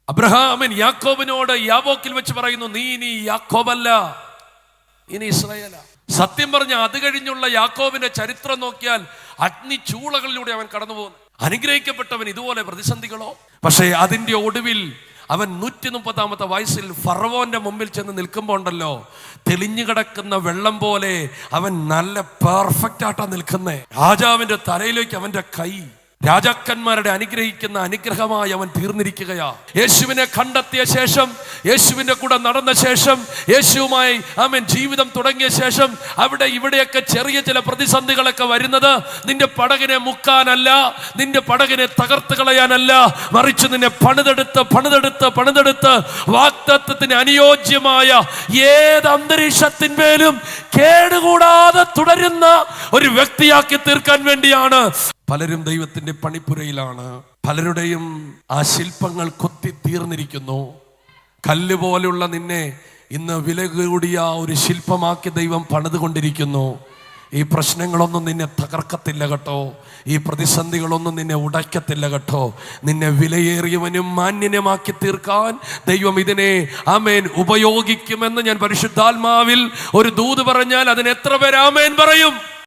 അബ്രഹാമൻ യാക്കോബിനോട് യാബോക്കിൽ വെച്ച് പറയുന്നു, നീ ഇനി യാക്കോബല്ല, ഇനി ഇസ്രായേല. സത്യം പറഞ്ഞ അത് കഴിഞ്ഞുള്ള യാക്കോബിന്റെ ചരിത്രം നോക്കിയാൽ അഗ്നി ചൂളകളിലൂടെ അവൻ കടന്നു പോകുന്നു. അനുഗ്രഹിക്കപ്പെട്ടവൻ ഇതുപോലെ പ്രതിസന്ധികളോ? പക്ഷേ അതിന്റെ ഒടുവിൽ അവൻ 130 വയസ്സിൽ ഫറവോന്റെ മുമ്പിൽ ചെന്ന് നിൽക്കുമ്പോൾ ഉണ്ടല്ലോ, തെളിഞ്ഞു കിടക്കുന്ന വെള്ളം പോലെ അവൻ നല്ല പെർഫെക്റ്റ് ആയിട്ടാ നിൽക്കുന്നേ. രാജാവിന്റെ തലയിലേക്ക് അവന്റെ കൈ, രാജാക്കന്മാരുടെ അനുഗ്രഹിക്കുന്ന അനുഗ്രഹമായി അവൻ തീർന്നിരിക്കുകയാ. യേശുവിനെ കണ്ടെത്തിയ ശേഷം, യേശുവിന്റെ കൂടെ നടന്ന ശേഷം, യേശുവുമായി അവൻ ജീവിതം തുടങ്ങിയ ശേഷം അവിടെ ഇവിടെയൊക്കെ ചെറിയ ചില പ്രതിസന്ധികളൊക്കെ വരുന്നത് നിന്റെ പടകിനെ മുക്കാനല്ല, നിന്റെ പടകിനെ തകർത്ത് കളയാനല്ല, മറിച്ച് നിന്നെ പണിതെടുത്ത് വാഗ്ദത്തത്തിന് അനുയോജ്യമായ ഏത് അന്തരീക്ഷത്തിന്മേലും കേടുകൂടാതെ തുടരുന്ന ഒരു വ്യക്തിയാക്കി തീർക്കാൻ വേണ്ടിയാണ്. പലരും ദൈവത്തിന്റെ പണിപ്പുരയിലാണ്. പലരുടെയും ആ ശില്പങ്ങൾ കൊത്തി തീർന്നിരിക്കുന്നു. കല്ല് പോലുള്ള നിന്നെ ഇന്ന് വില കൂടിയ ഒരു ശില്പമാക്കി ദൈവം പണിതുകൊണ്ടിരിക്കുന്നു. ഈ പ്രശ്നങ്ങളൊന്നും നിന്നെ തകർക്കത്തില്ല കേട്ടോ. ഈ പ്രതിസന്ധികളൊന്നും നിന്നെ ഉടയ്ക്കത്തില്ല കേട്ടോ. നിന്നെ വിലയേറിയവനും മാന്യനുമാക്കി തീർക്കാൻ ദൈവം ഇതിനെ ആമേൻ ഉപയോഗിക്കുമെന്ന് ഞാൻ പരിശുദ്ധാത്മാവിൽ ഒരു ദൂത് പറഞ്ഞാൽ അതിന് എത്ര പേര് ആമേൻ പറയും?